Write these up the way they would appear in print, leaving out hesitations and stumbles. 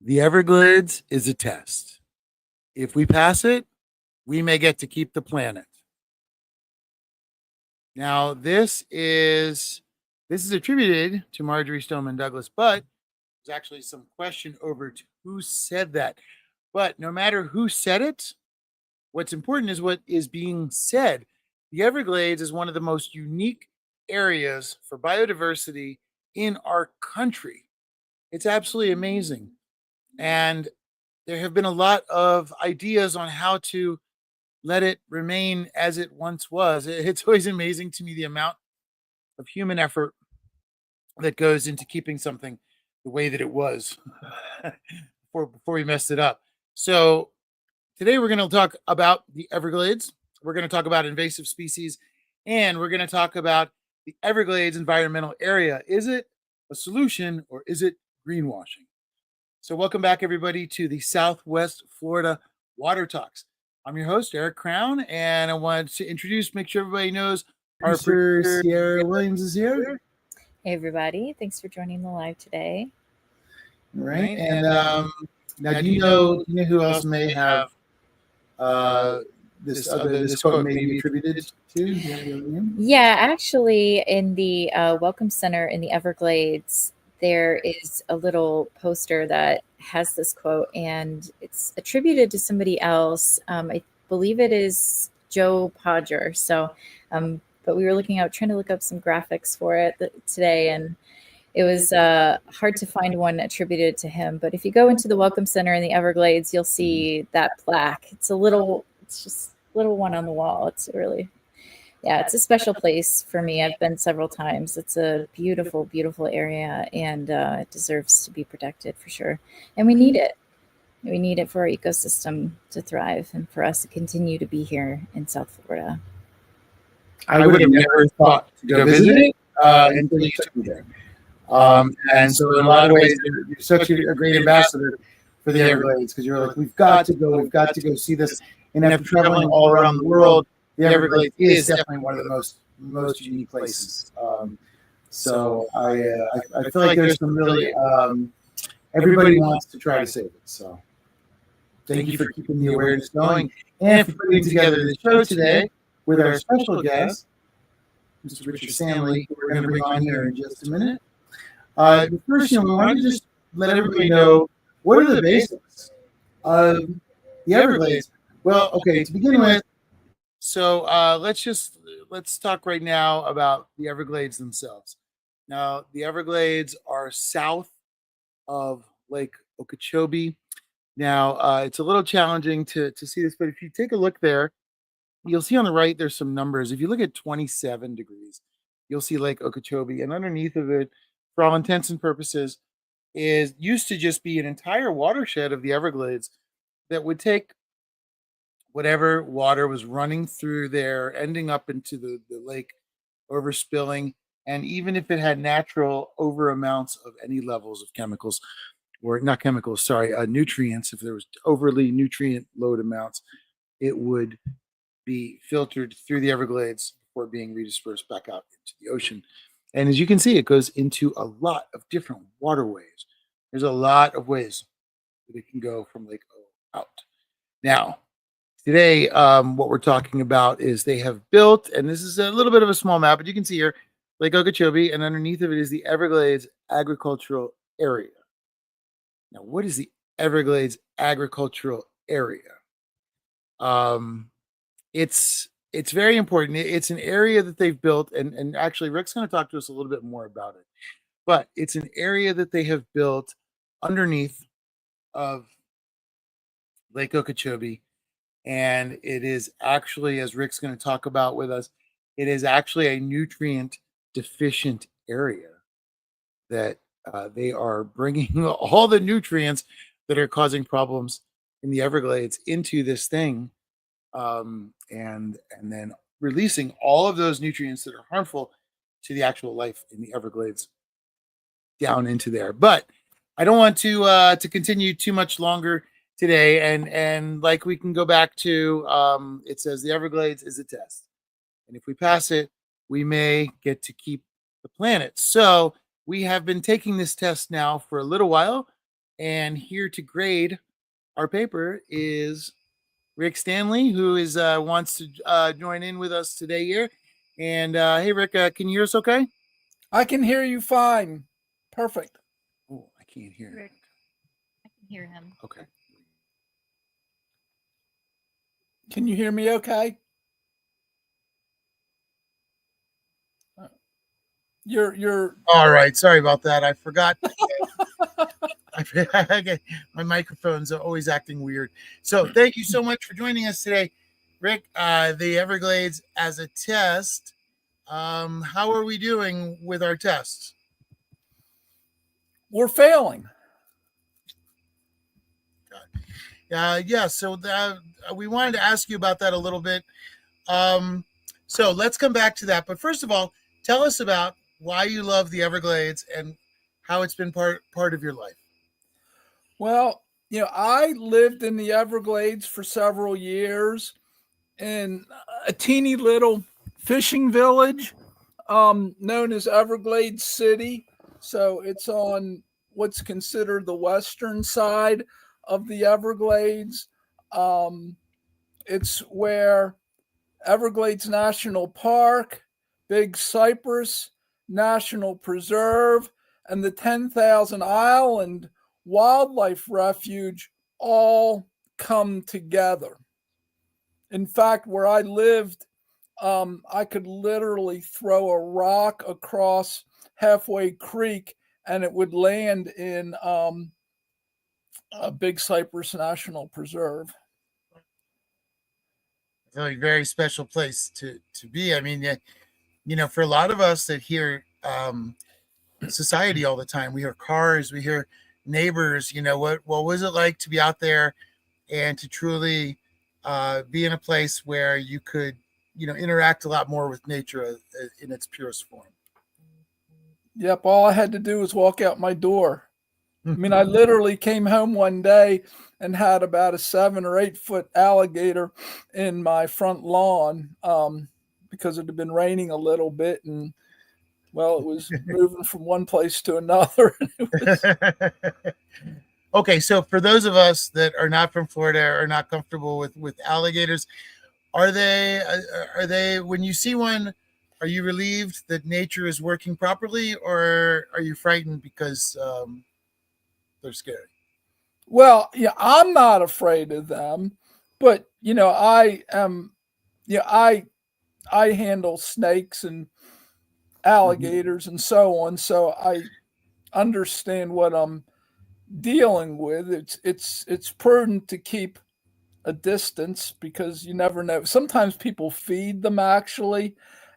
The Everglades is a test. If we pass it, we may get to keep the planet. Now, this is attributed to Marjorie Stoneman Douglas, but there's actually some question over to who said that. But no matter who said it, what's important is what is being said. The Everglades is one of the most unique areas for biodiversity in our country. It's absolutely amazing. And there have been a lot of ideas on how to let it remain as it once was. It's always amazing to me the amount of human effort that goes into keeping something the way that it was before we messed it up. So today we're going to talk about the Everglades. We're going to talk about invasive species, and we're going to talk about the Everglades environmental area. Is it a solution or is it greenwashing? So welcome back, everybody, to the Southwest Florida Water Talks. I'm your host, Eric Crown, and I wanted to make sure everybody knows our producer, Sierra Williams, is here. Hey, everybody. Thanks for joining the live today. Right. And now, do you know who else may have this quote may be attributed to? Yeah, actually, in the Welcome Center in the Everglades, there is a little poster that has this quote, and it's attributed to somebody else. I believe it is Joe Podger. So, but we were trying to look up some graphics for it today, and it was hard to find one attributed to him. But if you go into the Welcome Center in the Everglades, you'll see that plaque. It's just a little one on the wall. It's it's a special place for me. I've been several times. It's a beautiful, beautiful area, and it deserves to be protected for sure. And we need it. We need it for our ecosystem to thrive and for us to continue to be here in South Florida. I would have never thought to go visit it until you took me there. And so in a lot of ways, you're such a great ambassador for the Everglades, because you're like, we've got to go see this. And after traveling all around the world, the Everglades is definitely one of the most unique places. So I feel like there's some really everybody wants to try to save it. So thank you for keeping the awareness going and for putting together the show today with our special guest, Mr. Richard Stanley, who we're going to bring on here in just a minute. But first, we wanted to just let everybody know, what are the basics of the Everglades? Well, okay, to begin with, so let's talk right now about the Everglades themselves. Now, the Everglades are south of Lake Okeechobee. Now, it's a little challenging to see this, but if you take a look there, you'll see on the right there's some numbers. If you look at 27 degrees, you'll see Lake Okeechobee, and underneath of it, for all intents and purposes, is used to just be an entire watershed of the Everglades that would take whatever water was running through there, ending up into the lake, overspilling. And even if it had natural over amounts of any levels of chemicals, or not chemicals, sorry, nutrients, if there was overly nutrient load amounts, it would be filtered through the Everglades before being redispersed back out into the ocean. And as you can see, it goes into a lot of different waterways. There's a lot of ways that it can go from Lake O out. Now, today, what we're talking about is they have built, and this is a little bit of a small map, but you can see here, Lake Okeechobee, and underneath of it is the Everglades Agricultural Area. Now, what is the Everglades Agricultural Area? It's very important. It's an area that they've built, and actually Rick's going to talk to us a little bit more about it. But it's an area that they have built underneath of Lake Okeechobee, and it is actually, as Rick's going to talk about with us, it is actually a nutrient deficient area that they are bringing all the nutrients that are causing problems in the Everglades into this thing. And then releasing all of those nutrients that are harmful to the actual life in the Everglades down into there. But I don't want to continue too much longer today. And like, we can go back to it says the Everglades is a test, and if we pass it, we may get to keep the planet. So we have been taking this test now for a little while, And here to grade our paper is Rick Stanley, who is wants to join in with us today here. And hey, Rick, can you hear us okay? I can hear you fine. Perfect. Oh, I can't hear Rick, I can hear him. Okay. Can you hear me okay? You're all right. Sorry about that. I forgot. My microphone's always acting weird. So thank you so much for joining us today, Rick. The Everglades as a test. How are we doing with our tests? we're failing. Yeah. So we wanted to ask you about that a little bit. So let's come back to that. But first of all, tell us about why you love the Everglades and how it's been part of your life. Well, I lived in the Everglades for several years in a teeny little fishing village known as Everglades City. So it's on what's considered the western side of the Everglades. It's where Everglades National Park, Big Cypress National Preserve, and the 10,000 Island Wildlife Refuge all come together. In fact, where I lived, I could literally throw a rock across Halfway Creek and it would land in a Big Cypress National Preserve. It's a very special place to be. I mean, for a lot of us that hear society all the time, we hear cars, we hear neighbors. What was it like to be out there and to truly be in a place where you could interact a lot more with nature in its purest form? Yep, all I had to do was walk out my door. I mean, I literally came home one day and had about a 7 or 8 foot alligator in my front lawn because it had been raining a little bit, and well, it was moving from one place to another. Okay, so for those of us that are not from Florida or not comfortable with alligators, are they when you see one, are you relieved that nature is working properly, or are you frightened because they're scary? Well, yeah, I'm not afraid of them, but I am. I handle snakes and alligators and so on, so I understand what I'm dealing with. It's prudent to keep a distance because you never know. Sometimes people feed them actually,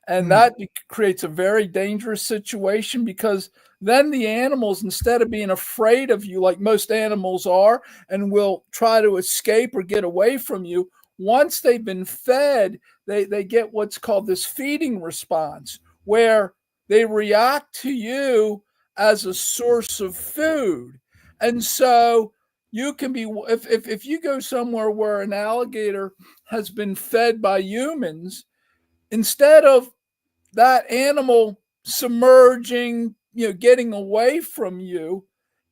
and that creates a very dangerous situation because then the animals, instead of being afraid of you like most animals are and will try to escape or get away from you, once they've been fed, they get what's called this feeding response where they react to you as a source of food. And so you can be, if you go somewhere where an alligator has been fed by humans, instead of that animal submerging, getting away from you,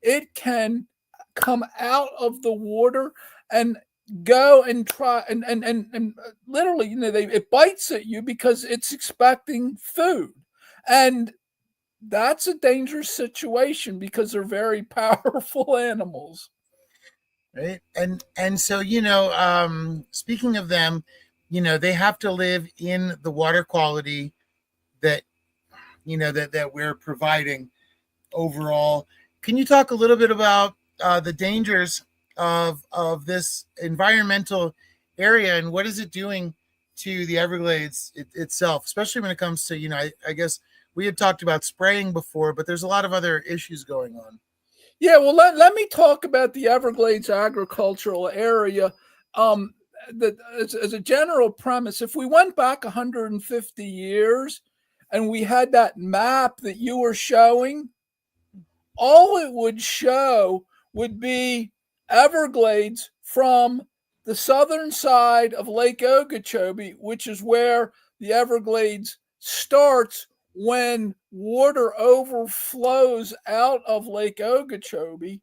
it can come out of the water and go and try and literally, it bites at you because it's expecting food. And that's a dangerous situation because they're very powerful animals. Right. And so, speaking of them, they have to live in the water quality that that we're providing overall. Can you talk a little bit about the dangers of this environmental area and what is it doing to the Everglades itself, especially when it comes to, I guess we had talked about spraying before, but there's a lot of other issues going on. Yeah, well, let me talk about the Everglades agricultural area. As a general premise, if we went back 150 years and we had that map that you were showing, all it would show would be Everglades from the southern side of Lake Okeechobee, which is where the Everglades starts, when water overflows out of Lake Okeechobee,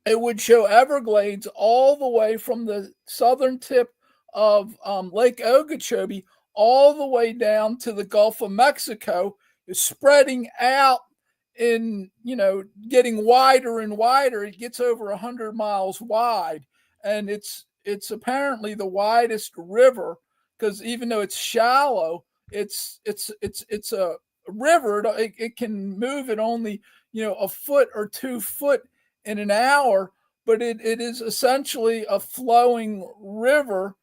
it would show Everglades all the way from the southern tip of Lake Okeechobee all the way down to the Gulf of Mexico, spreading out in, getting wider and wider. It gets over 100 miles wide, and it's apparently the widest river, because even though it's shallow, it's a river. It can move at only a foot or 2 foot in an hour, but it is essentially a flowing river,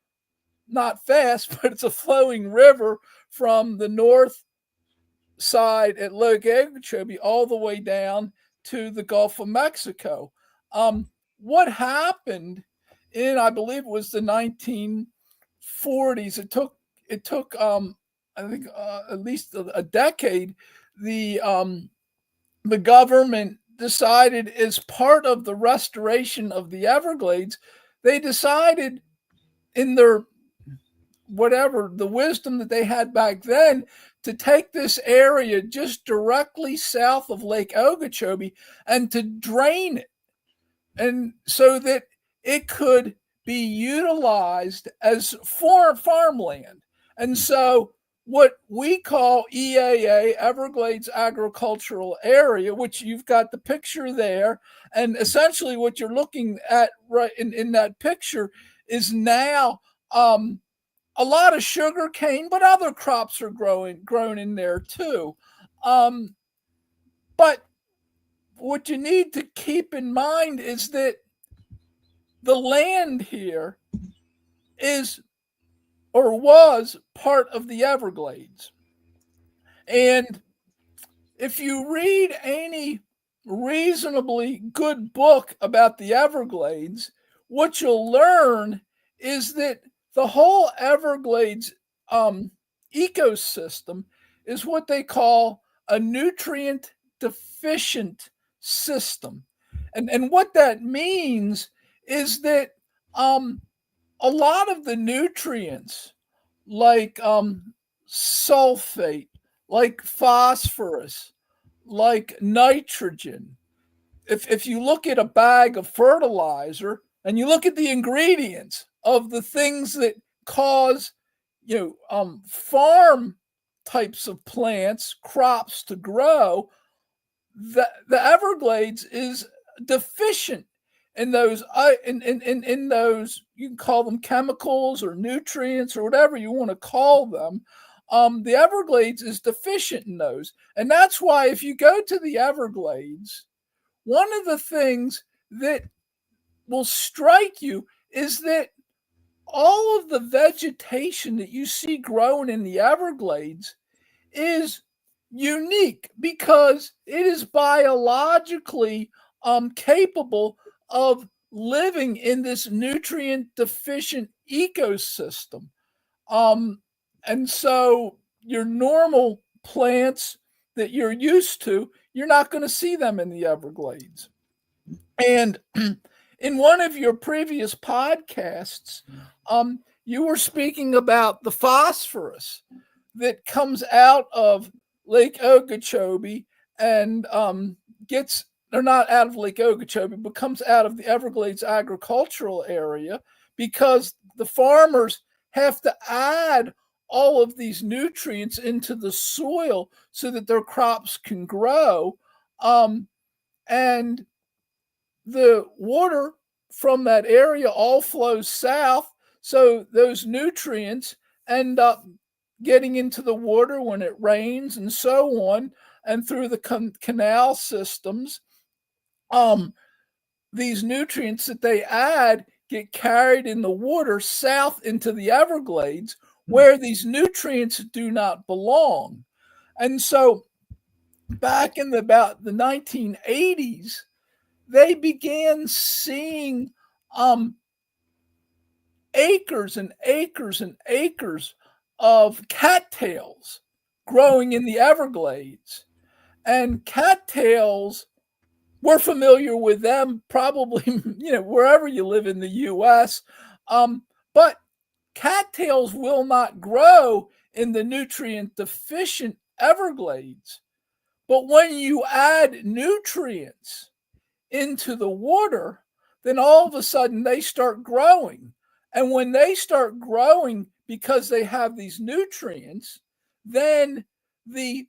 not fast, but it's a flowing river from the north side at Lake Okeechobee all the way down to the Gulf of Mexico. What happened in, I believe it was the 1940s, it took I think at least a decade. The government decided, as part of the restoration of the Everglades, they decided, in their the wisdom that they had back then, to take this area just directly south of Lake Okeechobee and to drain it, and so that it could be utilized as farmland. And so what we call EAA, Everglades Agricultural Area, which you've got the picture there, and essentially what you're looking at right in that picture is now a lot of sugar cane, but other crops are grown in there too. But what you need to keep in mind is that the land here is, or was, part of the Everglades. And if you read any reasonably good book about the Everglades, what you'll learn is that the whole Everglades ecosystem is what they call a nutrient deficient system. And what that means is that a lot of the nutrients, like sulfate, like phosphorus, like nitrogen, if you look at a bag of fertilizer and you look at the ingredients of the things that cause farm types of plants, crops to grow, the Everglades is deficient in those in those, you can call them chemicals or nutrients or whatever you want to call them. The Everglades is deficient in those, and that's why if you go to the Everglades, one of the things that will strike you is that all of the vegetation that you see growing in the Everglades is unique because it is biologically capable of living in this nutrient deficient ecosystem. And so your normal plants that you're used to, you're not going to see them in the Everglades. And in one of your previous podcasts, you were speaking about the phosphorus that comes out of Lake Okeechobee and they're not out of Lake Okeechobee, but comes out of the Everglades agricultural area because the farmers have to add all of these nutrients into the soil so that their crops can grow. And the water from that area all flows south, so those nutrients end up getting into the water when it rains and so on, and through the canal systems. These nutrients that they add get carried in the water south into the Everglades, where these nutrients do not belong. And so back in about the 1980s, they began seeing acres and acres and acres of cattails growing in the Everglades. And cattails, we're familiar with them probably, wherever you live in the U.S. But cattails will not grow in the nutrient deficient Everglades. But when you add nutrients into the water, then all of a sudden they start growing. And when they start growing because they have these nutrients, then the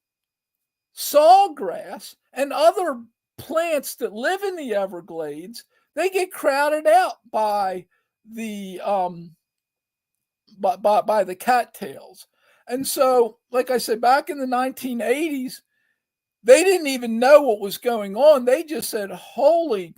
sawgrass and other plants that live in the Everglades, they get crowded out by the by the cattails. And so, like I said, back in the 1980s, they didn't even know what was going on. They just said, holy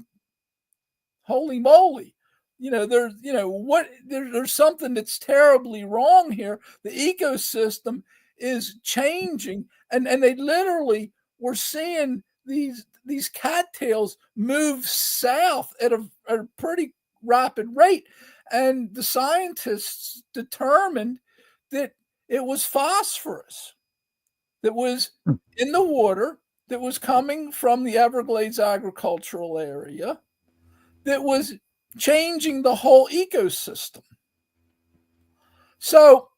moly. There's something that's terribly wrong here. The ecosystem is changing. And they literally were seeing these cattails move south at a pretty rapid rate. And the scientists determined that it was phosphorus that was in the water that was coming from the Everglades agricultural area that was changing the whole ecosystem. So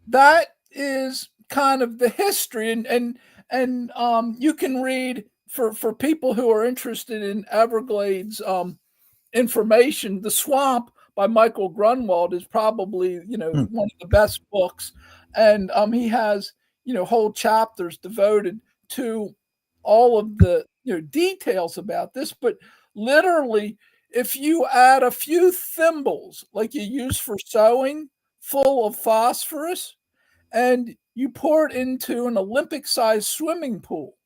that is kind of the history, and you can read for people who are interested in Everglades information. The Swamp by Michael Grunwald is probably one of the best books, and he has whole chapters devoted to all of the details about this. But literally, if you add a few thimbles like you use for sewing full of phosphorus and you pour it into an Olympic-sized swimming pool,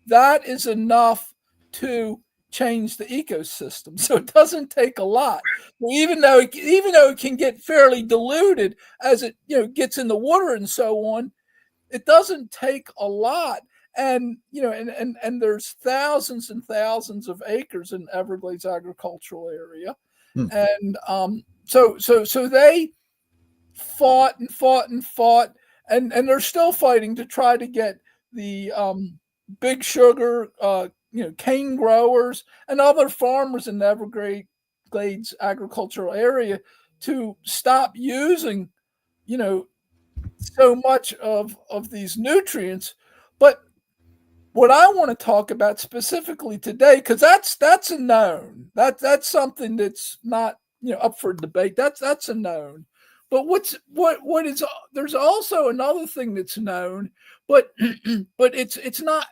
that is enough to change the ecosystem. So it doesn't take a lot. Even though it can get fairly diluted as it gets in the water and so on, it doesn't take a lot. And and there's thousands and thousands of acres in Everglades agricultural area. And so they fought and fought and fought, and they're still fighting to try to get the big sugar cane growers and other farmers in the Everglades agricultural area to stop using so much of these nutrients. But what I want to talk about specifically today, because that's a known, that's something that's not up for debate. That's a known. But what is there's also another thing that's known, but but it's not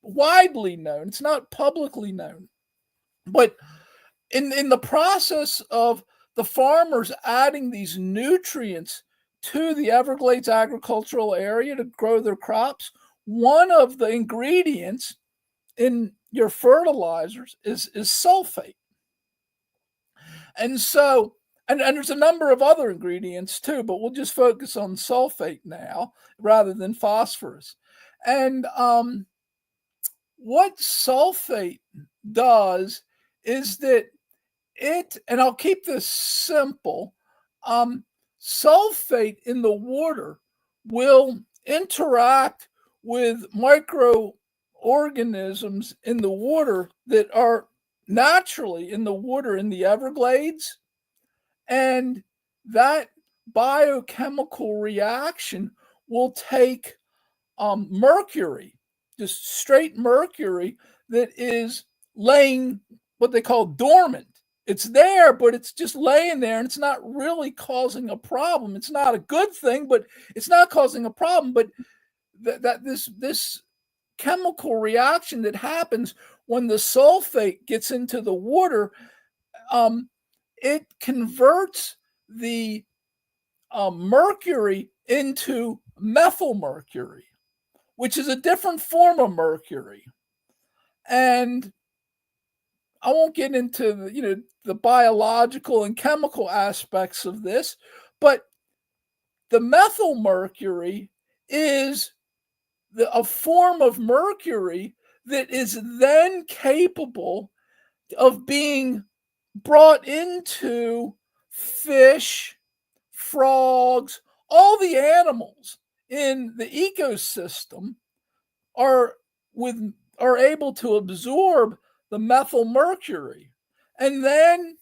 widely known. It's not publicly known. But in the process of the farmers adding these nutrients to the Everglades agricultural area to grow their crops, one of the ingredients in your fertilizers is sulfate. And so, and there's a number of other ingredients too, but we'll just focus on sulfate now rather than phosphorus. And what sulfate does is that and I'll keep this simple, sulfate in the water will interact with microorganisms in the water that are naturally in the water in the Everglades. And that biochemical reaction will take mercury, just straight mercury that is laying what they call dormant. It's there, but it's just laying there, and it's not really causing a problem. It's not a good thing, but it's not causing a problem. But this chemical reaction that happens when the sulfate gets into the water, it converts the mercury into methyl mercury, which is a different form of mercury. And I won't get into the biological and chemical aspects of this, but the methyl mercury is a form of mercury that is then capable of being brought into fish, frogs, all the animals in the ecosystem are able to absorb the methyl mercury. And then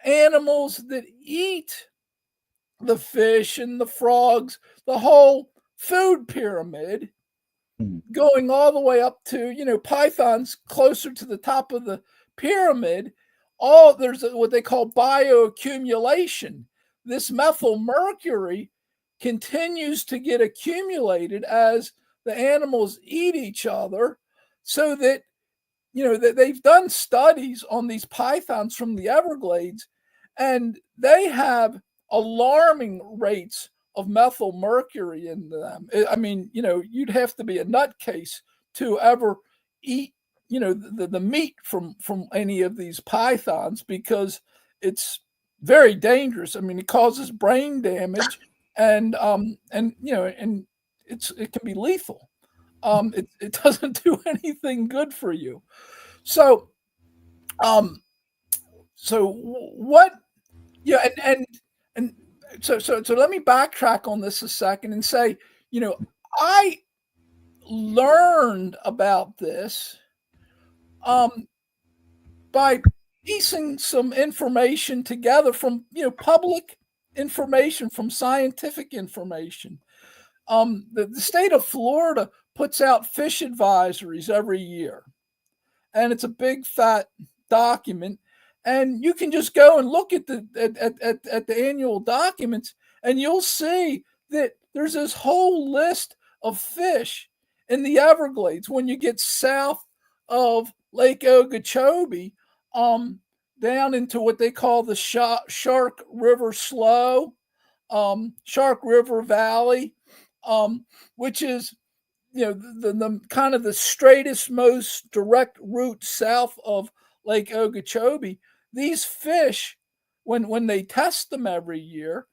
animals that eat the fish and the frogs, the whole food pyramid, going all the way up to, pythons closer to the top of the pyramid. There's what they call bioaccumulation. This methyl mercury continues to get accumulated as the animals eat each other, so that that they've done studies on these pythons from the Everglades, and they have alarming rates of methyl mercury in them. I mean, you'd have to be a nutcase to ever eat, the meat from any of these pythons, because it's very dangerous. I mean, it causes brain damage, and it can be lethal. It doesn't do anything good for you. So, what? Yeah, and so let me backtrack on this a second and say, I learned about this by piecing some information together from public information, from scientific information. The state of Florida puts out fish advisories every year, and it's a big fat document, and you can just go and look at the annual documents, and you'll see that there's this whole list of fish in the Everglades when you get south of Lake Okeechobee, down into what they call the Shark River Slough, Shark River Valley, which is the kind of the straightest, most direct route south of Lake Okeechobee. These fish, when they test them every year,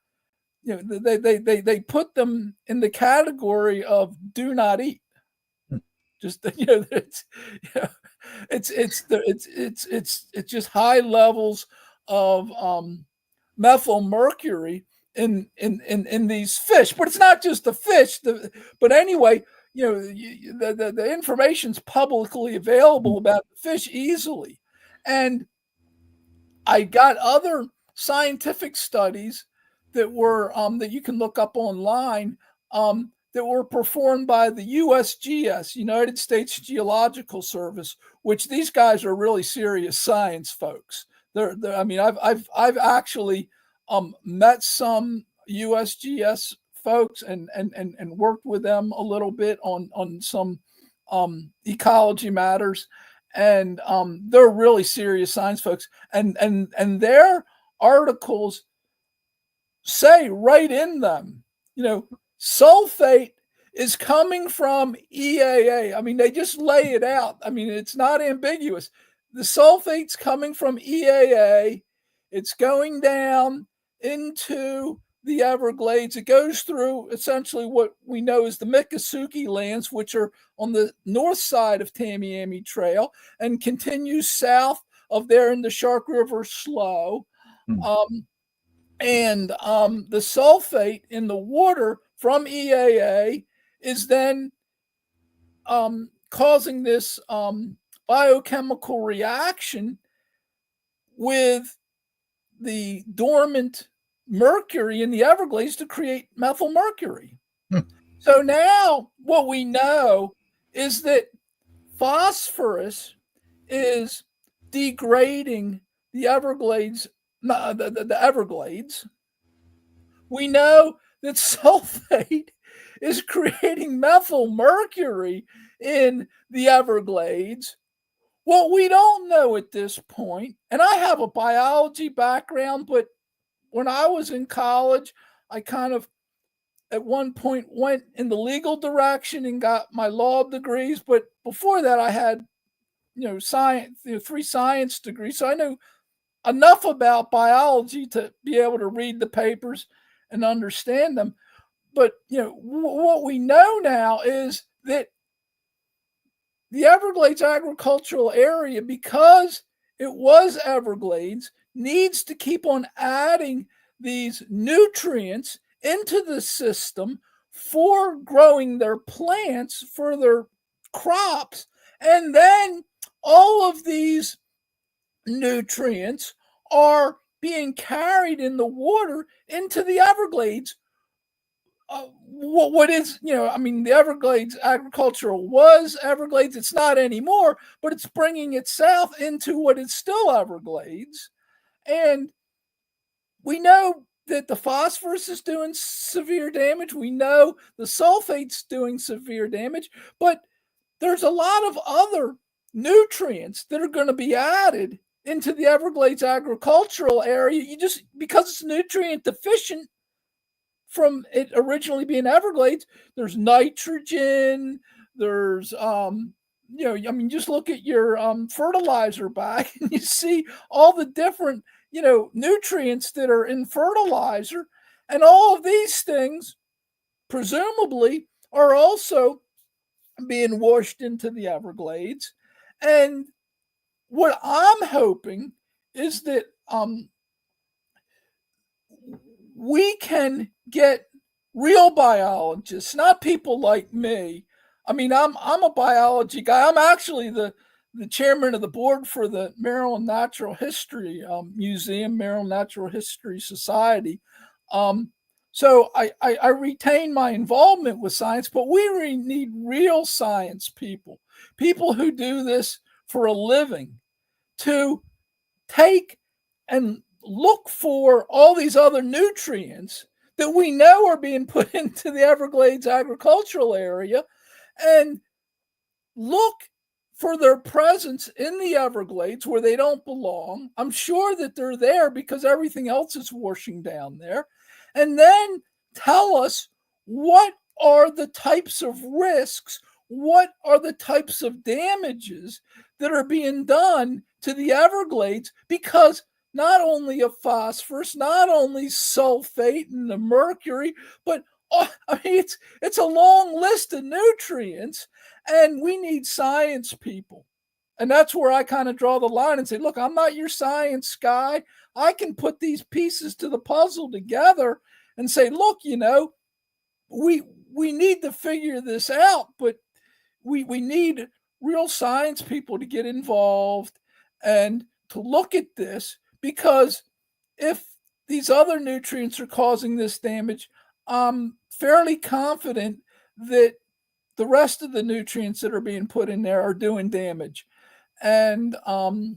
they put them in the category of do not eat. Just it's just high levels of methyl mercury in these fish. But it's not just the fish. But anyway, the information's publicly available about the fish easily. And I got other scientific studies that were that you can look up online, that were performed by the USGS, United States Geological Service, which these guys are really serious science folks. I mean, I've actually met some USGS folks and worked with them a little bit on some ecology matters, and they're really serious science folks, and their articles say right in them, sulfate is coming from EAA. I mean, they just lay it out. I mean, it's not ambiguous. The sulfate's coming from EAA. It's going down into the Everglades. It goes through essentially what we know as the Miccosukee lands, which are on the north side of Tamiami Trail, and continues south of there in the Shark River Slough. And the sulfate in the water from EAA is then causing this biochemical reaction with the dormant mercury in the Everglades to create methyl mercury. So now what we know is that phosphorus is degrading the Everglades, the Everglades. We know that sulfate is creating methyl mercury in the Everglades. What we don't know at this point, and I have a biology background, but when I was in college, I kind of at one point went in the legal direction and got my law degrees. But before that, I had, science, 3 science degrees. So I knew enough about biology to be able to read the papers and understand them. But, what we know now is that the Everglades agricultural area, because it was Everglades, needs to keep on adding these nutrients into the system for growing their plants, for their crops. And then all of these nutrients are being carried in the water into the Everglades. What is, I mean, the Everglades agricultural was Everglades. It's not anymore, but it's bringing it south into what is still Everglades. And we know that the phosphorus is doing severe damage. We know the sulfate's doing severe damage, but there's a lot of other nutrients that are going to be added into the Everglades agricultural area. Because it's nutrient deficient from it originally being Everglades, there's nitrogen, there's just look at your fertilizer bag and you see all the different nutrients that are in fertilizer, and all of these things presumably are also being washed into the Everglades. And what I'm hoping is that we can get real biologists, not people like me. I mean, I'm a biology guy. I'm actually the chairman of the board for the Maryland Natural History Museum, Maryland Natural History Society. So I retain my involvement with science, but we need real science people who do this for a living, to take and look for all these other nutrients that we know are being put into the Everglades agricultural area, and look for their presence in the Everglades where they don't belong. I'm sure that they're there because everything else is washing down there. And then tell us, what are the types of risks, what are the types of damages that are being done to the Everglades, because not only of phosphorus, not only sulfate and the mercury, but it's a long list of nutrients, and we need science people. And that's where I kind of draw the line and say, look, I'm not your science guy. I can put these pieces to the puzzle together and say, look, we need to figure this out, but we need real science people to get involved and to look at this, because if these other nutrients are causing this damage, I'm fairly confident that the rest of the nutrients that are being put in there are doing damage. And so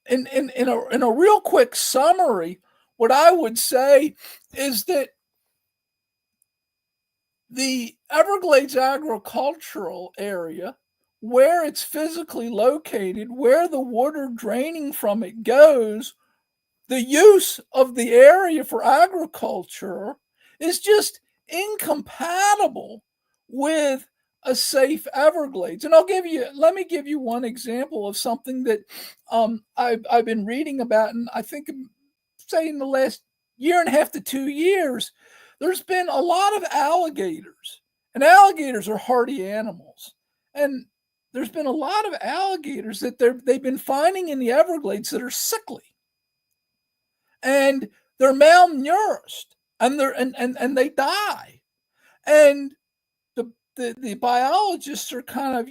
in a real quick summary, what I would say is that the Everglades agricultural area, where it's physically located, where the water draining from it goes, the use of the area for agriculture is just incompatible with a safe Everglades. And let me give you one example of something that I've been reading about, and I think, say, in the last year and a half to 2 years, there's been a lot of alligators, and alligators are hardy animals. And there's been a lot of alligators that they've been finding in the Everglades that are sickly, and they're malnourished, and they die. And the biologists are kind of,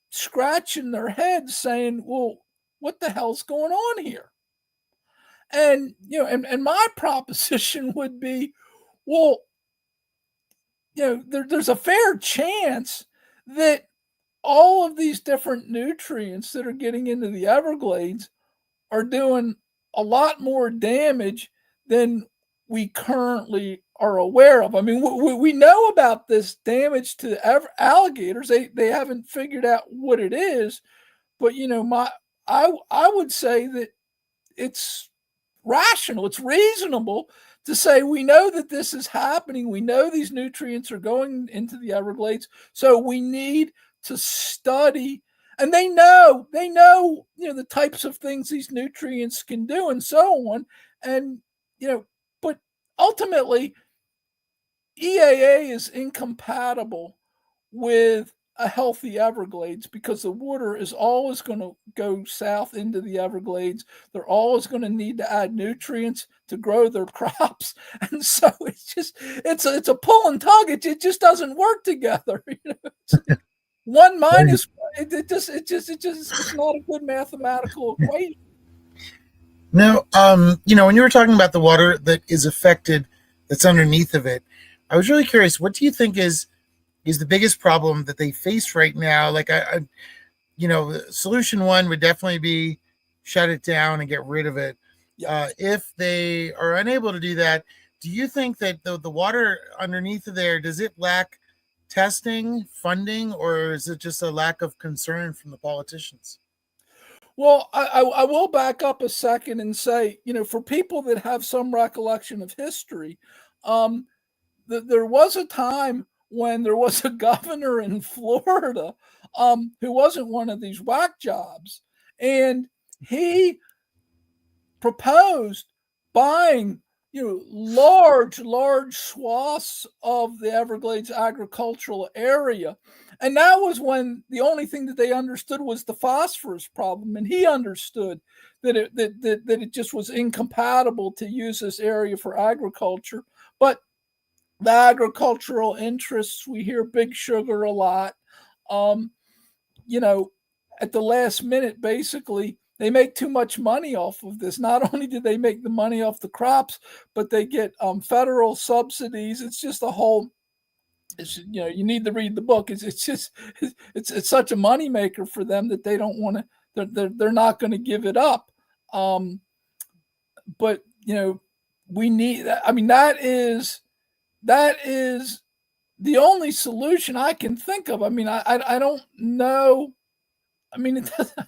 scratching their heads saying, well, what the hell's going on here? And, and my proposition would be, well, there's a fair chance that all of these different nutrients that are getting into the Everglades are doing a lot more damage than we currently are aware of. I mean, we know about this damage to alligators. They haven't figured out what it is, but I would say that it's rational, it's reasonable to say, we know that this is happening. We know these nutrients are going into the Everglades, so we need to study. And they know, the types of things these nutrients can do and so on. And, but ultimately, EAA is incompatible with a healthy Everglades, because the water is always going to go south into the Everglades. They're always going to need to add nutrients to grow their crops. And so it's a pull and tug. It just doesn't work together. One minus it's not a good mathematical equation. Now, when you were talking about the water that is affected, that's underneath of it, I was really curious. What do you think is the biggest problem that they face right now? Like, solution one would definitely be shut it down and get rid of it. If they are unable to do that, do you think that the water underneath of there, does it lack testing, funding, or is it just a lack of concern from the politicians? Well, I will back up a second and say, for people that have some recollection of history, um, there was a time when there was a governor in Florida who wasn't one of these whack jobs, and he proposed buying large swaths of the Everglades agricultural area. And that was when the only thing that they understood was the phosphorus problem. And he understood that it just was incompatible to use this area for agriculture. But the agricultural interests, we hear big sugar a lot. Um, you know, at the last minute, basically, they make too much money off of this. Not only do they make the money off the crops, but they get federal subsidies. It's just a whole. You need to read the book. It's such a moneymaker for them that they don't want to. They're not going to give it up. But we need that. I mean, that is the only solution I can think of. I mean, I don't know. I mean, it doesn't,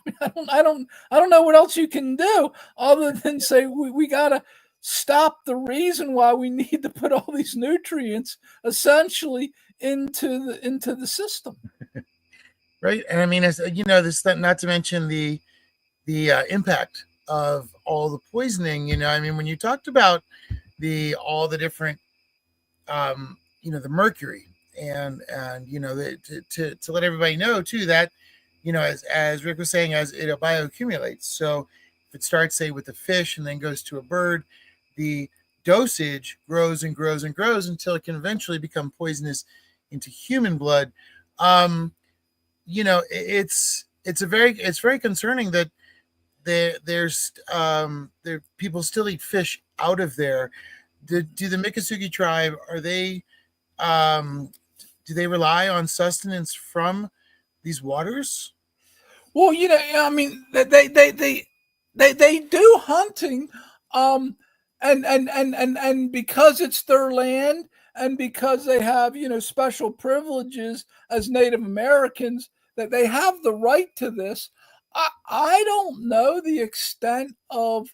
I don't know what else you can do other than say we got to stop the reason why we need to put all these nutrients essentially into the system. Right, and I mean, as this, not to mention the impact of all the poisoning. I mean, when you talked about all the different, the mercury, and to let everybody know too that as Rick was saying, as it bioaccumulates. So if it starts, say, with a fish and then goes to a bird, the dosage grows and grows and grows until it can eventually become poisonous into human blood. It's very concerning that there's people still eat fish out of there. Do the Miccosukee tribe, are they do they rely on sustenance from these waters? Well, I mean, they do hunting, and because it's their land, and because they have special privileges as Native Americans, that they have the right to this. I don't know the extent of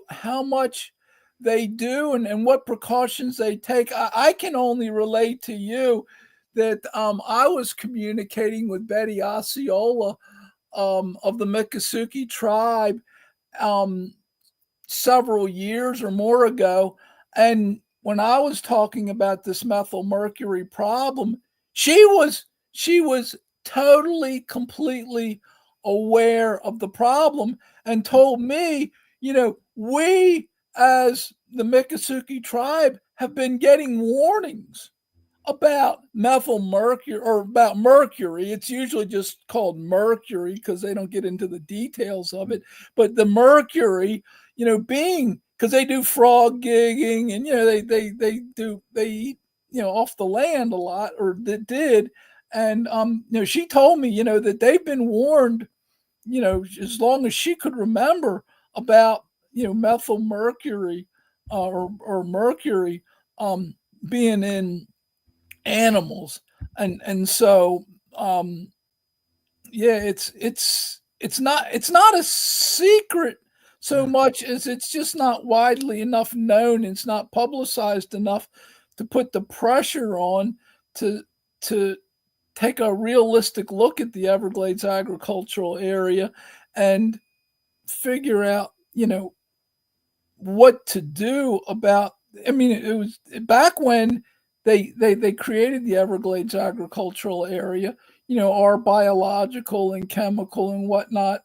how much they do and what precautions they take. I can only relate to you that I was communicating with Betty Osceola of the Miccosukee tribe several years or more ago. And when I was talking about this methyl mercury problem, she was totally, completely aware of the problem and told me, we as the Miccosukee tribe have been getting warnings about methyl mercury or about mercury. It's usually just called mercury because they don't get into the details of it. But the mercury, being because they do frog gigging and they eat off the land a lot, or that did. And she told me that they've been warned as long as she could remember about methyl mercury or mercury being in animals. And so it's not a secret so much as it's just not widely enough known. It's not publicized enough to put the pressure on to take a realistic look at the Everglades agricultural area and figure out what to do about. I mean, it was back when they created the Everglades agricultural area. Our biological and chemical and whatnot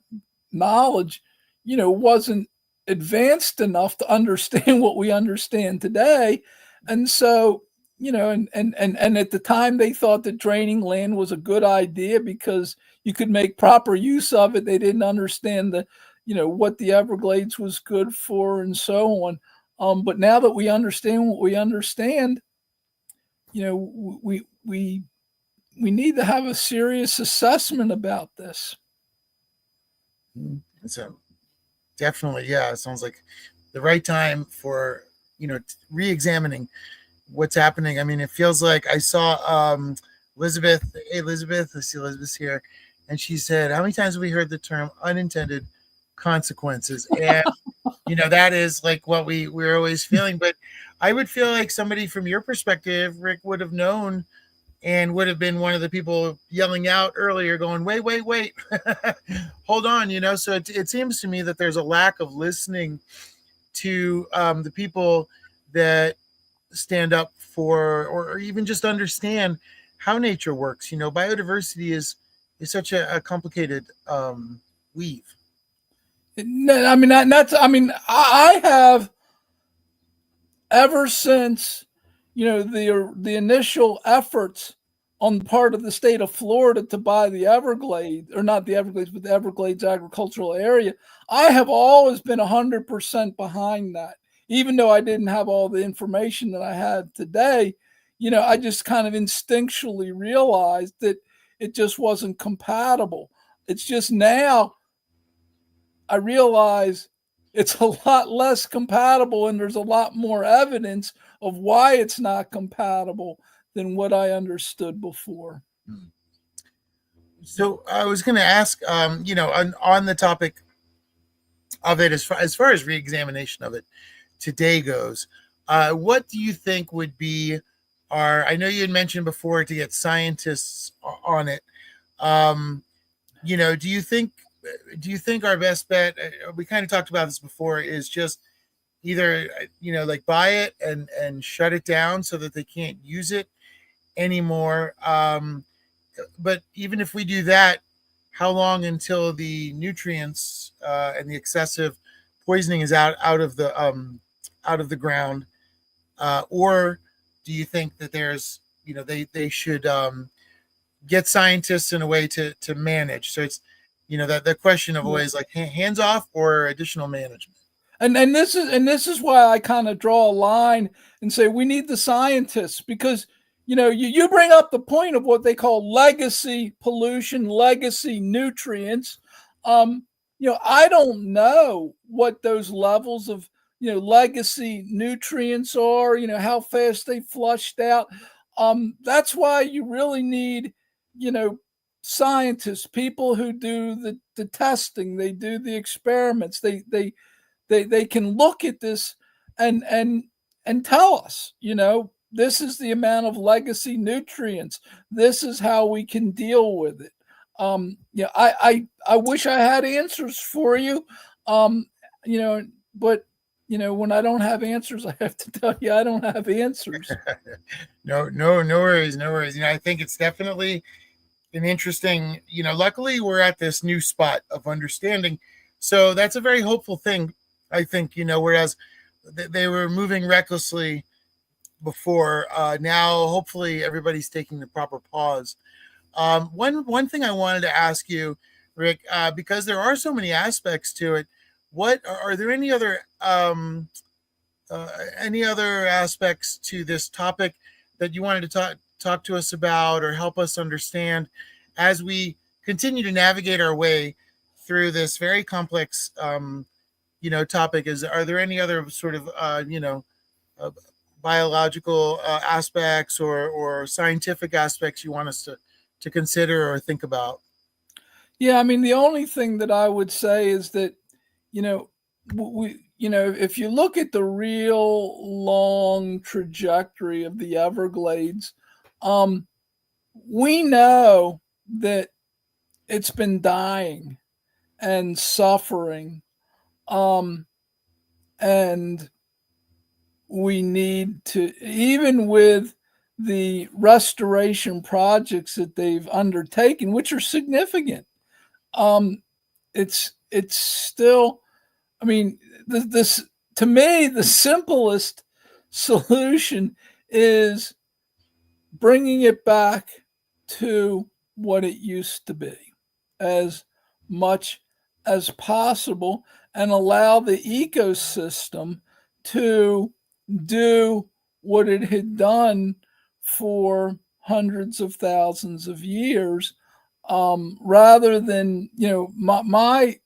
knowledge, wasn't advanced enough to understand what we understand today. And so, and at the time they thought that draining land was a good idea because you could make proper use of it. They didn't understand the what the Everglades was good for and so on. But now that we understand what we understand, we need to have a serious assessment about this. So definitely, yeah, it sounds like the right time for re-examining what's happening. I mean, it feels like I saw Elizabeth. Hey, Elizabeth, I see Elizabeth here, and she said, "How many times have we heard the term unintended consequences?" And that is like what we're always feeling. But I would feel like somebody from your perspective, Rick, would have known and would have been one of the people yelling out earlier, going, "Wait, hold on," So it seems to me that there's a lack of listening to the people that stand up for, or even just understand how nature works. Biodiversity is such a complicated weave. I mean, I have, ever since, the initial efforts on the part of the state of Florida to buy the Everglades, or not the Everglades, but the Everglades agricultural area, I have always been 100% behind that. Even though I didn't have all the information that I had today, I just kind of instinctually realized that it just wasn't compatible. It's just now I realize it's a lot less compatible, and there's a lot more evidence of why it's not compatible than what I understood before. So I was going to ask, on the topic of it, as far as reexamination of it today goes, what do you think would be I know you had mentioned before to get scientists on it. Do you think our best bet, we kind of talked about this before, is just either, like buy it and shut it down so that they can't use it anymore? But even if we do that, how long until the nutrients and the excessive poisoning is out of the ground? Or do you think that there's, they should get scientists in a way to manage? So it's, that the question of always like hands off or additional management. And this is why I kind of draw a line and say we need the scientists, because you bring up the point of what they call legacy pollution, legacy nutrients. I don't know what those levels of legacy nutrients are. How fast they flushed out. That's why you really need scientists, people who do the testing, they do the experiments, they can look at this and tell us, this is the amount of legacy nutrients. This is how we can deal with it. I wish I had answers for you, but when I don't have answers, I have to tell you I don't have answers. No worries. I think it's definitely an interesting, luckily we're at this new spot of understanding. So that's a very hopeful thing, I think, whereas they were moving recklessly before, now hopefully everybody's taking the proper pause. One thing I wanted to ask you, Rick, because there are so many aspects to it, what are there any other aspects to this topic that you wanted to talk to us about or help us understand as we continue to navigate our way through this very complex topic? Are there any other sort of biological aspects or scientific aspects you want us to consider or think about? Yeah, I mean, the only thing that I would say is that if you look at the real long trajectory of the Everglades, we know that it's been dying and suffering, and we need to, even with the restoration projects that they've undertaken, which are significant, it's still, I mean, this to me, the simplest solution is bringing it back to what it used to be, as much as possible and allow the ecosystem to do what it had done for hundreds of thousands of years, rather than, my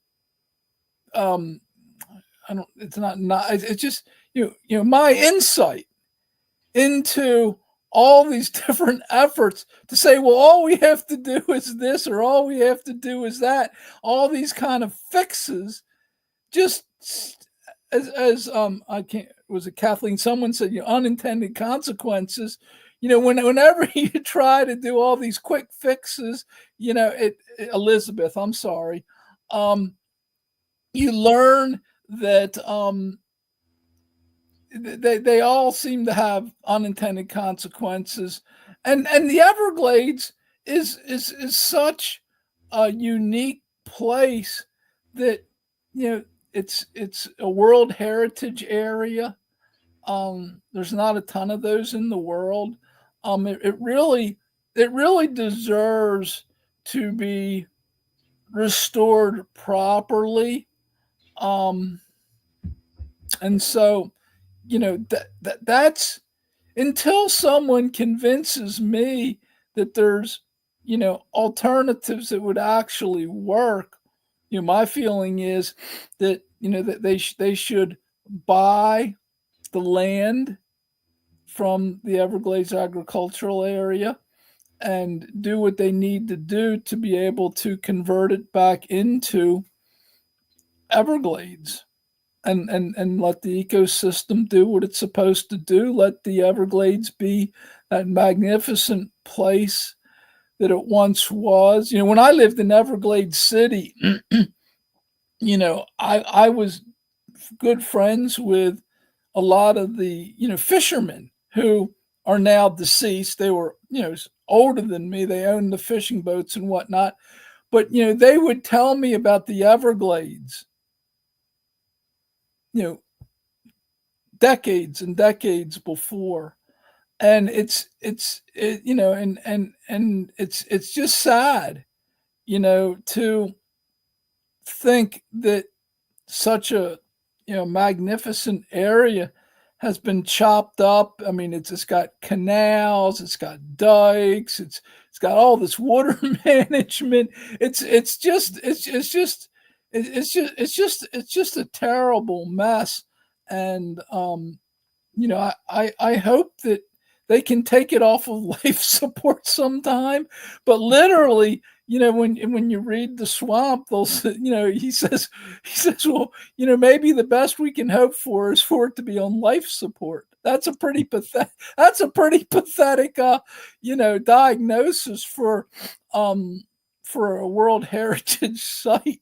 I don't, it's not, it's just, my insight into all these different efforts to say, well, all we have to do is this, or all we have to do is that, all these kind of fixes, just as I can't, was it Kathleen? Someone said, unintended consequences. Whenever you try to do all these quick fixes, Elizabeth, I'm sorry, you learn that they all seem to have unintended consequences, and the Everglades is such a unique place that it's a World Heritage area. There's not a ton of those in the world. It really deserves to be restored properly. And so, that's until someone convinces me that there's, alternatives that would actually work. My feeling is that, that they should buy the land from the Everglades agricultural area and do what they need to do to be able to convert it back into Everglades, and let the ecosystem do what it's supposed to do. Let the Everglades be that magnificent place that it once was. When I lived in Everglades City, I was good friends with a lot of the, fishermen who are now deceased. They were, older than me. They owned the fishing boats and whatnot. But, they would tell me about the Everglades, decades and decades before. And it's just sad, to think that such a, magnificent area has been chopped up. I mean, it's got canals, it's got dikes, it's got all this water management. It's just a terrible mess. And I hope that they can take it off of life support sometime. But literally, when you read The Swamp, they'll say, he says, well, maybe the best we can hope for is for it to be on life support. That's a pretty pathetic. Diagnosis for a World Heritage site.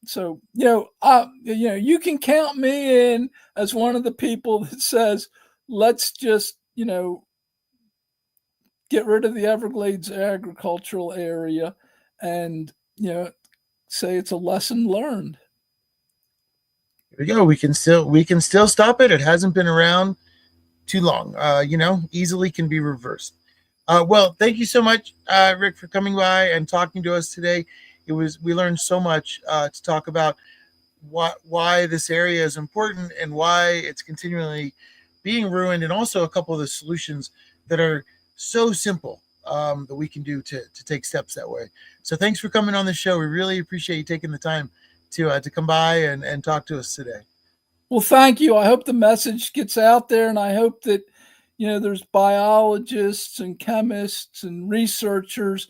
So, you can count me in as one of the people that says, let's just, get rid of the Everglades agricultural area and, say it's a lesson learned. Here we go. We can still stop it. It hasn't been around too long. Easily can be reversed. Well, thank you so much, Rick, for coming by and talking to us today. We learned so much to talk about why this area is important and why it's continually being ruined, and also a couple of the solutions that are so simple that we can do to take steps that way. So thanks for coming on the show. We really appreciate you taking the time to come by and talk to us today. Well, thank you. I hope the message gets out there, and I hope that, there's biologists and chemists and researchers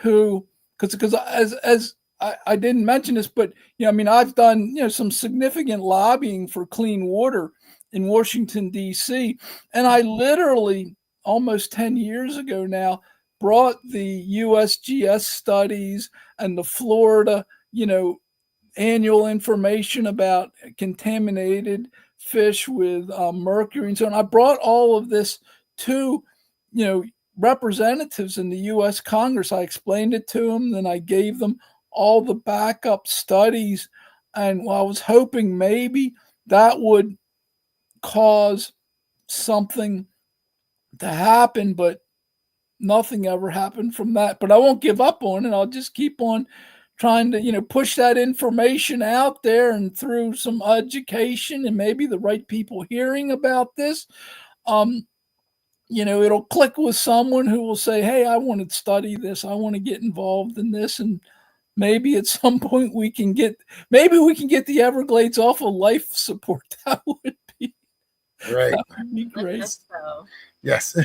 who, because as I didn't mention this, but, I've done, some significant lobbying for clean water in Washington, D.C. And I literally, almost 10 years ago now, brought the USGS studies and the Florida, annual information about contaminated fish with mercury and so on. I brought all of this to, representatives in the U.S. Congress. I explained it to them, then I gave them all the backup studies. And I was hoping maybe that would cause something to happen, but nothing ever happened from that. But I won't give up on it. I'll just keep on trying to, push that information out there, and through some education and maybe the right people hearing about this, it'll click with someone who will say, hey, I want to study this. I want to get involved in this. And maybe at some point we can get the Everglades off of life support. That would be right. That would be great. So. Yes.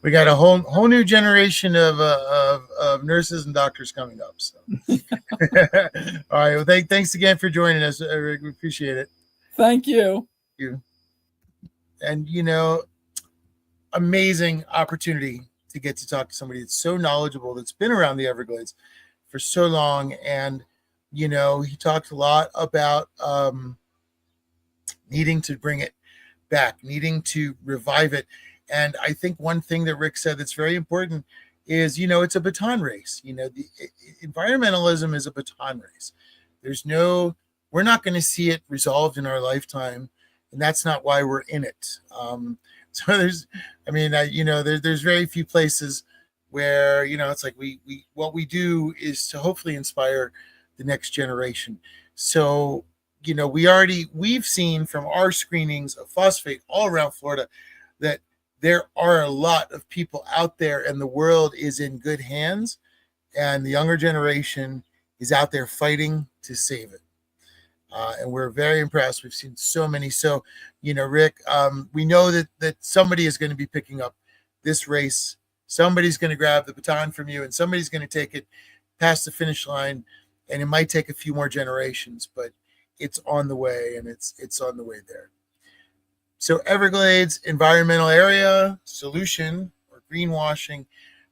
We got a whole new generation of nurses and doctors coming up. So all right. Well, thanks again for joining us, Rick. We appreciate it. Thank you. And amazing opportunity to get to talk to somebody that's so knowledgeable, that's been around the Everglades for so long. And he talked a lot about needing to bring it back, needing to revive it. And I think one thing that Rick said that's very important is, it's a baton race. The environmentalism is a baton race. We're not going to see it resolved in our lifetime, and that's not why we're in it. So there's very few places where, it's like what we do is to hopefully inspire the next generation. So, we've seen from our screenings of phosphate all around Florida that there are a lot of people out there, and the world is in good hands, and the younger generation is out there fighting to save it. And we're very impressed. We've seen so many. So, Rick, we know that somebody is going to be picking up this race. Somebody's going to grab the baton from you, and somebody's going to take it past the finish line. And it might take a few more generations, but it's on the way, and it's on the way there. So Everglades Environmental Area Solution, or greenwashing,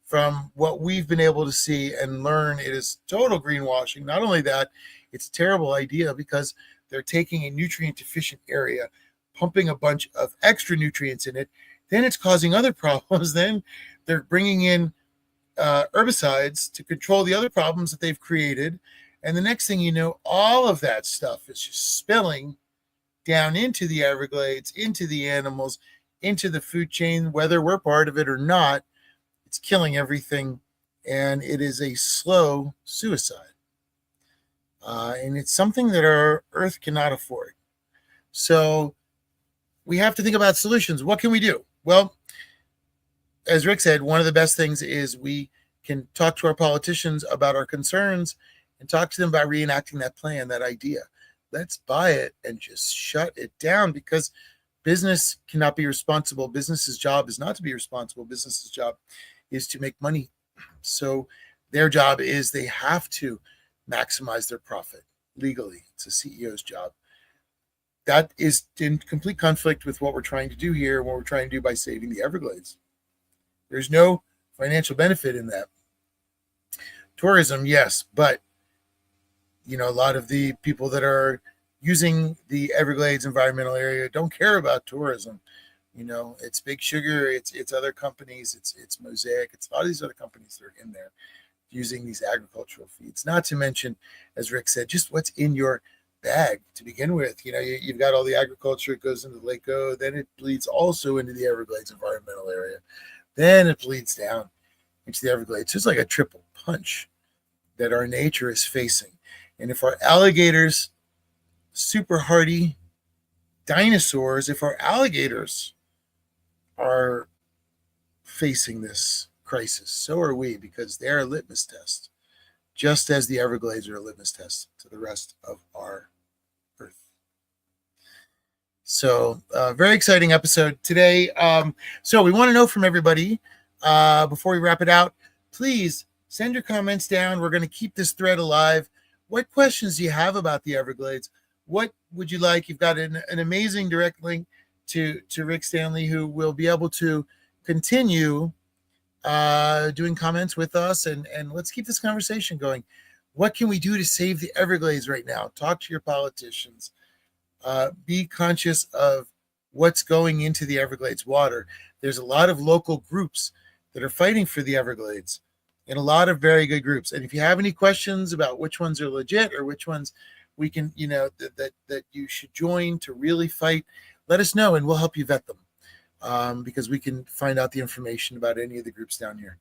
from what we've been able to see and learn, it is total greenwashing. Not only that, it's a terrible idea because they're taking a nutrient deficient area, pumping a bunch of extra nutrients in it. Then it's causing other problems. Then they're bringing in herbicides to control the other problems that they've created. And the next thing you know, all of that stuff is just spilling down into the Everglades, into the animals, into the food chain, whether we're part of it or not. It's killing everything, and it is a slow suicide. And it's something that our Earth cannot afford. So we have to think about solutions. What can we do? Well, as Rick said, one of the best things is we can talk to our politicians about our concerns and talk to them about reenacting that plan, that idea. Let's buy it and just shut it down, because business cannot be responsible. Business's job is not to be responsible. Business's job is to make money. So their job is they have to maximize their profit legally. It's a CEO's job. That is in complete conflict with what we're trying to do here and what we're trying to do by saving the Everglades. There's no financial benefit in that. Tourism, yes, but a lot of the people that are using the Everglades environmental area don't care about tourism. It's Big Sugar, it's other companies, it's Mosaic, it's a lot of these other companies that are in there using these agricultural feeds. Not to mention, as Rick said, just what's in your bag to begin with. You've got all the agriculture, it goes into the Lake O, then it bleeds also into the Everglades environmental area. Then it bleeds down into the Everglades. It's like a triple punch that our nature is facing. And if our alligators, super hardy dinosaurs, if our alligators are facing this crisis, so are we, because they're a litmus test, just as the Everglades are a litmus test to the rest of our Earth. So, very exciting episode today. So we want to know from everybody, before we wrap it out, please send your comments down. We're going to keep this thread alive. What questions do you have about the Everglades? What would you like? You've got an amazing direct link to Rick Stanley, who will be able to continue doing comments with us. And let's keep this conversation going. What can we do to save the Everglades right now? Talk to your politicians. Be conscious of what's going into the Everglades water. There's a lot of local groups that are fighting for the Everglades, and a lot of very good groups. And if you have any questions about which ones are legit or which ones we can, that you should join to really fight, let us know and we'll help you vet them, because we can find out the information about any of the groups down here.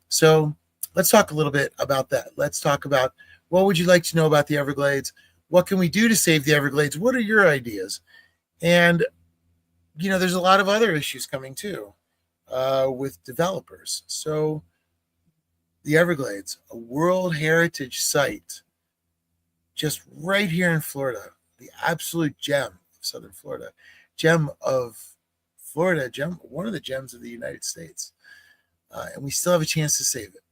So let's talk a little bit about that. Let's talk about What would you like to know about the Everglades? What can we do to save the Everglades? What are your ideas? And, there's a lot of other issues coming too with developers. So the Everglades, a World Heritage Site, just right here in Florida, the absolute gem of Southern Florida, one of the gems of the United States. And we still have a chance to save it,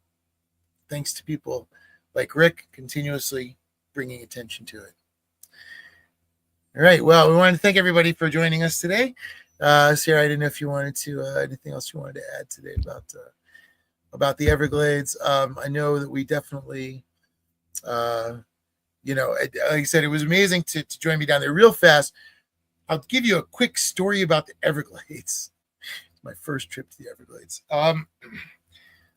thanks to people like Rick continuously bringing attention to it. All right. Well, we want to thank everybody for joining us today. Sarah, I didn't know if you wanted to, anything else you wanted to add today about the Everglades. I know that we definitely, like I said, it was amazing to join me down there real fast. I'll give you a quick story about the Everglades. It's my first trip to the Everglades.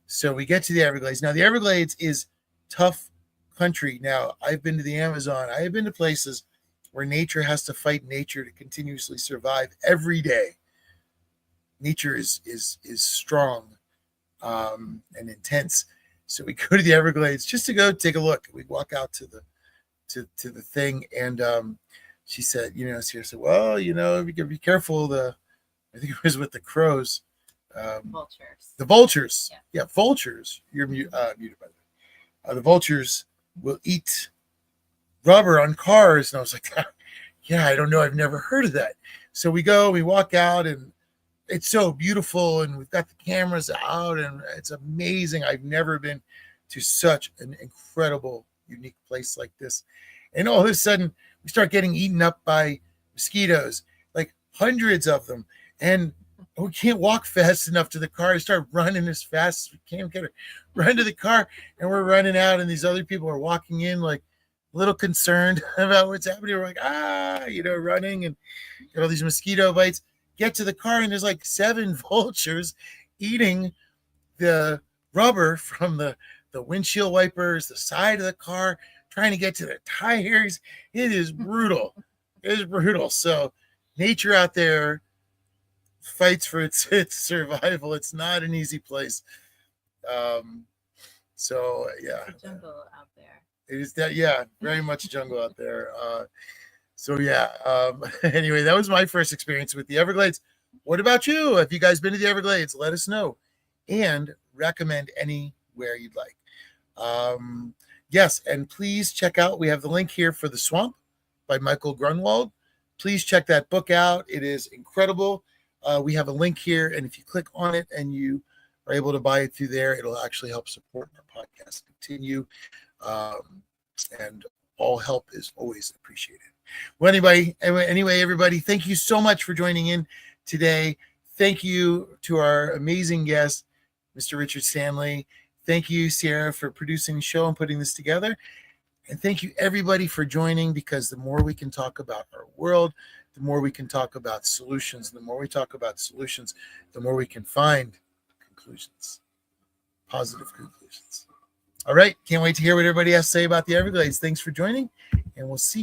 So we get to the Everglades. Now, the Everglades is tough country. Now, I've been to the Amazon. I have been to places where nature has to fight nature to continuously survive every day. Nature is strong and intense. So we go to the Everglades just to go take a look. We walk out to the thing, and she said, Sierra said, well, you can be careful. I think it was with the crows. Vultures. The vultures. Yeah. Vultures. You're muted, by the way. The vultures will eat rubber on cars. And I was like, yeah, I don't know. I've never heard of that. So we walk out, and it's so beautiful. And we've got the cameras out, and it's amazing. I've never been to such an incredible, unique place like this. And all of a sudden, we start getting eaten up by mosquitoes, like hundreds of them. And we can't walk fast enough to the car. I start running as fast as we can. Run to the car, and we're running out, and these other people are walking in like a little concerned about what's happening. We're like, running, and get all these mosquito bites. Get to the car, and there's like 7 vultures eating the rubber from the windshield wipers, the side of the car, trying to get to the tires. It is brutal. It is brutal. So nature out there fights for its survival. It's not an easy place. So yeah, it's a jungle out there. It is that, yeah, very much jungle out there. Anyway, that was my first experience with the Everglades. What about you? Have you guys been to the Everglades? Let us know, and recommend anywhere you'd like. Yes, and please check out, we have the link here for The Swamp by Michael Grunwald. Please check that book out. It is incredible. We have a link here, and if you click on it and you are able to buy it through there, it'll actually help support our podcast continue. And all help is always appreciated. Well, anyway, everybody, thank you so much for joining in today. Thank you to our amazing guest, Mr. Richard Stanley. Thank you, Sierra, for producing the show and putting this together. And thank you, everybody, for joining, because the more we can talk about our world, the more we can talk about solutions. The more we talk about solutions, the more we can find conclusions, positive conclusions. All right. Can't wait to hear what everybody has to say about the Everglades. Thanks for joining, and we'll see you.